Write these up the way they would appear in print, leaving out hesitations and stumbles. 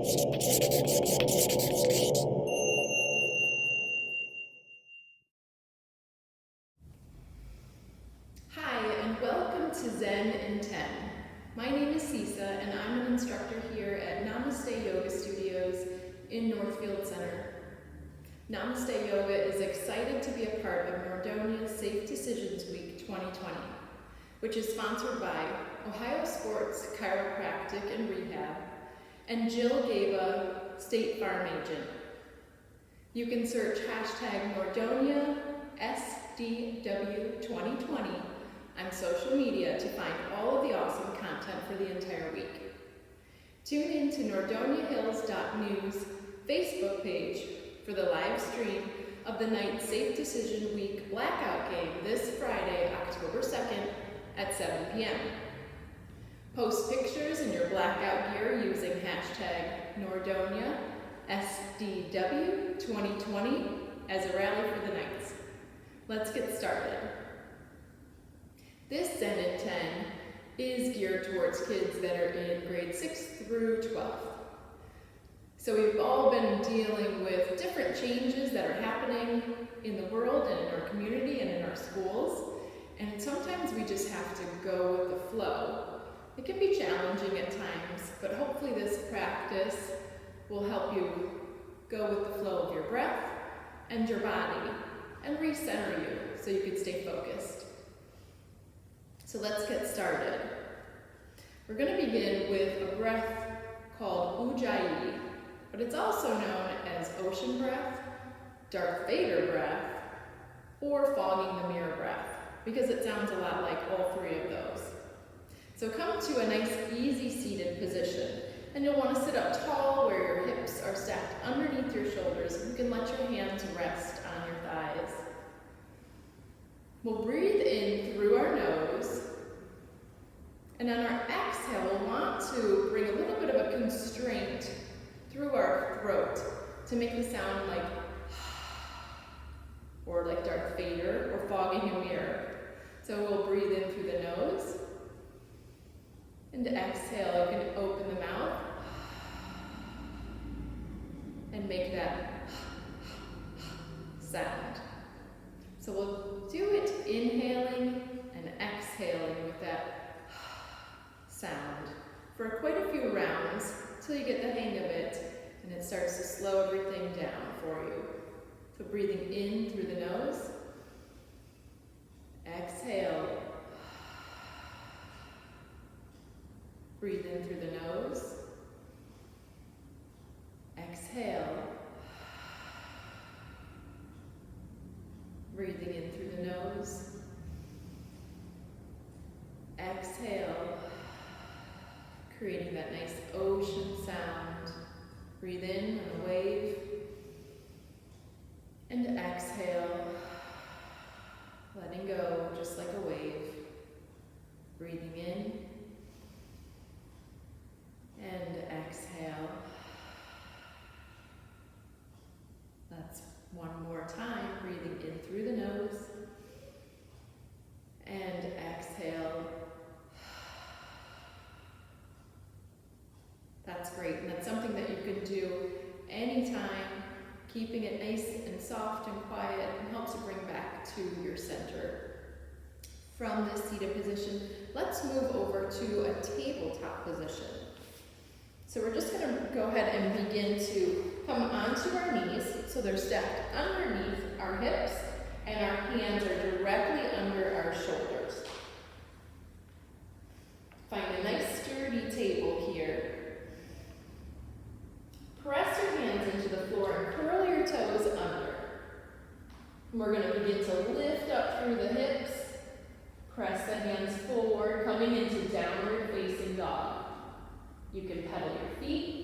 Hi, and welcome to Zen in 10. My name is Sisa, and I'm an instructor here at Namaste Yoga Studios in Northfield Center. Namaste Yoga is excited to be a part of Nordonia's Safe Decisions Week 2020, which is sponsored by Ohio Sports Chiropractic and Rehab and Jill Gaba, State Farm Agent. You can search hashtag Nordonia SDW2020 on social media to find all of the awesome content for the entire week. Tune in to NordoniaHills.news Facebook page for the live stream of the Night Safe Decision Week blackout game this Friday, October 2nd at 7 p.m. Post pictures in your blackout gear using hashtag Nordonia SDW2020 as a rally for the Knights. Let's get started. This Zen in 10 is geared towards kids that are in grade 6 through 12. So we've all been dealing with different changes that are happening in the world and in our community and in our schools. And sometimes we just have to go with the flow. It can be challenging at times, but hopefully this practice will help you go with the flow of your breath and your body and recenter you so you can stay focused. So let's get started. We're going to begin with a breath called Ujjayi, but it's also known as ocean breath, Darth Vader breath, or fogging the mirror breath, because it sounds a lot like all three of those. So come to a nice, easy seated position, and you'll want to sit up tall where your hips are stacked underneath your shoulders. You can let your hands rest on your thighs. We'll breathe in through our nose, and on our exhale, we'll want to bring a little bit of a constraint through our throat to make the sound like or like Darth Vader or fogging a mirror. So we'll breathe in through the nose, and to exhale, you can open the mouth and make that sound. So we'll do it inhaling and exhaling with that sound for quite a few rounds until you get the hang of it and it starts to slow everything down for you. So breathing in through the nose, exhale, breathe in through the nose, exhale, breathing in through the nose, exhale, creating that nice ocean sound. Breathe in on a wave, and exhale, letting go just like a wave. Breathing in, and exhale. That's one more time, breathing in through the nose, and exhale. That's great, and that's something that you can do anytime, keeping it nice and soft and quiet, and helps you bring back to your center. From this seated position, let's move over to a tabletop position. So we're just going to go ahead and begin to come onto our knees, so they're stacked underneath our hips, and our hands are directly under our shoulders. Find a nice sturdy table here. Press your hands into the floor and curl your toes under. We're going to begin to lift up through the hips. Press the hands forward, coming into downward facing dog. You can pedal your feet.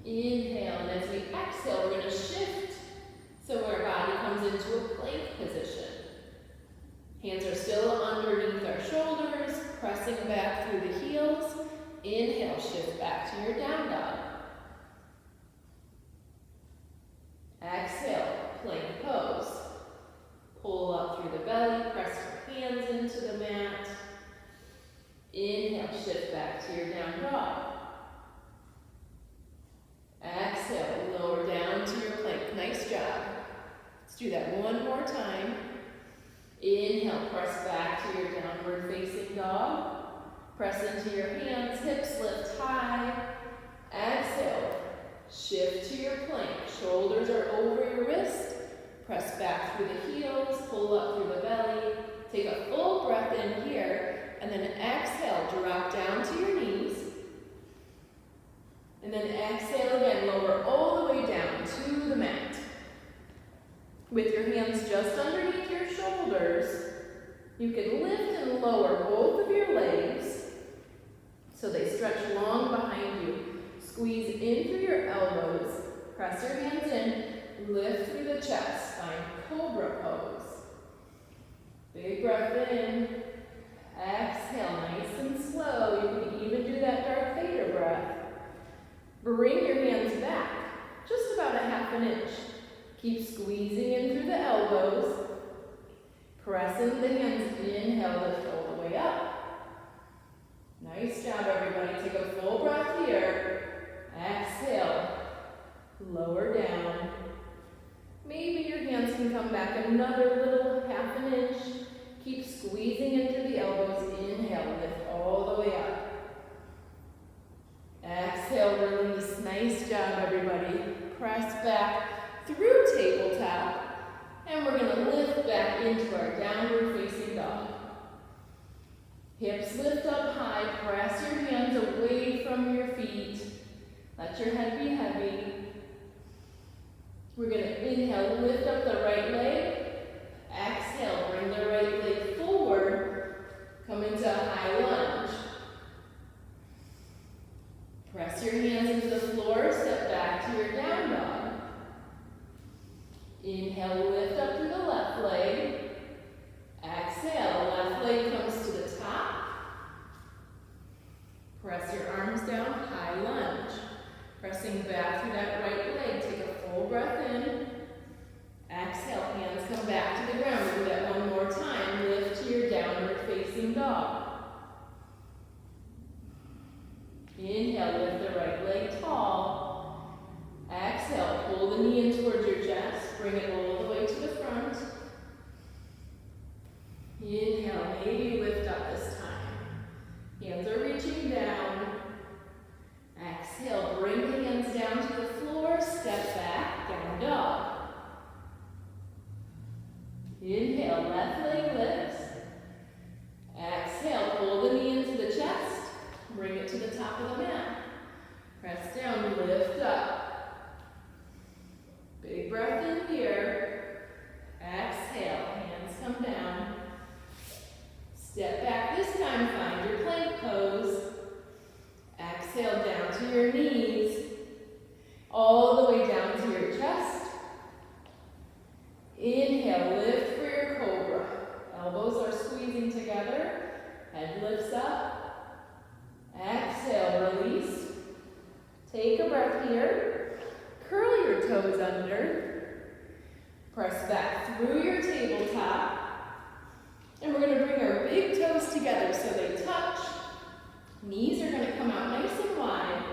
Inhale, and as we exhale, we're going to shift so our body comes into a plank position. Hands are still underneath our shoulders, pressing back through the heels. Inhale, shift back to your down dog. Exhale, plank pose. Pull up through the belly, press your hands into the mat. Inhale, shift back to your down dog. Exhale, lower down to your plank. Nice job. Let's do that one more time. Inhale, press back to your downward facing dog. Press into your hands, hips lift high. Exhale, shift to your plank. Shoulders are over your wrist. Press back through the heels, pull up through the belly. Take a full breath in here, and then exhale, drop down to your knees. And then exhale again, lower all the way down to the mat. With your hands just underneath your shoulders, you can lift and lower both of your legs so they stretch long behind you. Squeeze in through your elbows, press your hands in, lift through the chest, find cobra pose. Big breath in, exhale, nice and slow. You can even do that Darth Vader breath. Bring your hands back, just about a half an inch. Keep squeezing in through the elbows. Press into the hands, inhale, lift all the way up. Nice job, everybody. Take a full breath here. Exhale, lower down. Maybe your hands can come back another little half an inch. Keep squeezing into the elbows. Inhale, lift all the way up. Exhale, release. Nice job, everybody. Press back through tabletop. And we're going to lift back into our downward facing dog. Hips lift up high. Press your hands away from your feet. Let your head be heavy. We're going to inhale, lift up the right leg. Exhale, bring the right leg forward. Come into a high lunge. Press your hands into the floor, step back to your down dog. Inhale, lift up through the left leg. Exhale, left leg comes to the top. Press your arms down, high lunge. Pressing back through that right leg, take a full breath in. Exhale, hands come back to the ground. We'll do that one more time. Lift to your downward facing dog. Inhale, lift the right leg tall. Exhale, pull the knee in towards your chest. Bring it all the way to the front. Inhale, maybe lift up this time. Hands are reaching down. Exhale, bring the hands down to the floor. Step back, down dog. Inhale, left leg lifts. Exhale, pull the knee into the chest. Bring it to the top of the mat. Press down, lift up. Big breath in here. Exhale, hands come down. Step back this time, find your plank pose. Exhale down to your knees. All the way down to your chest. Inhale, lift for your cobra. Elbows are squeezing together. Head lifts up. Exhale, release. Take a breath here. Curl your toes under. Press back through your tabletop. And we're going to bring our big toes together so they touch. Knees are going to come out nice and wide.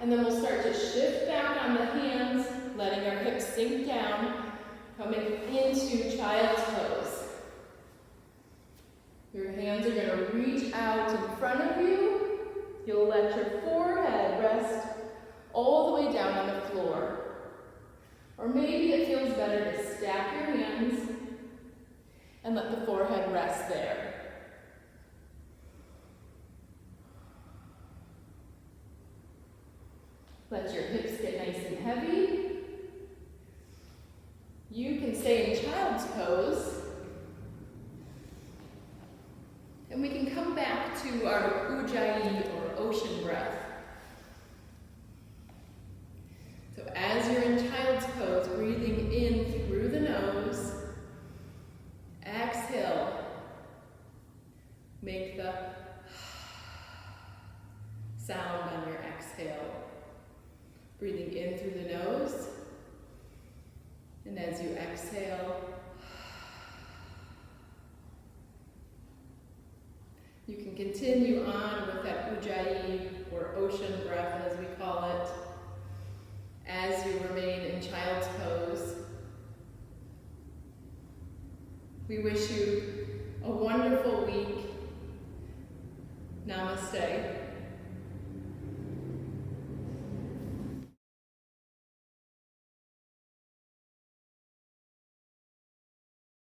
And then we'll start to shift back on the hands, letting our hips sink down, coming into child's pose. Your hands are going to reach out in front of you. You'll let your forehead rest all the way down on the floor. Or maybe it feels better to stack your hands and let the forehead rest there. Let your hips get nice and heavy. You can stay in child's pose. And we can come back to our Ujjayi or ocean breath. So as you're in child's pose, breathing in through the nose, exhale. Make the sound on your exhale. Breathing in through the nose, and as you exhale, you You can continue on with that ujjayi, or ocean breath as we call it, as you remain in child's pose. We wish you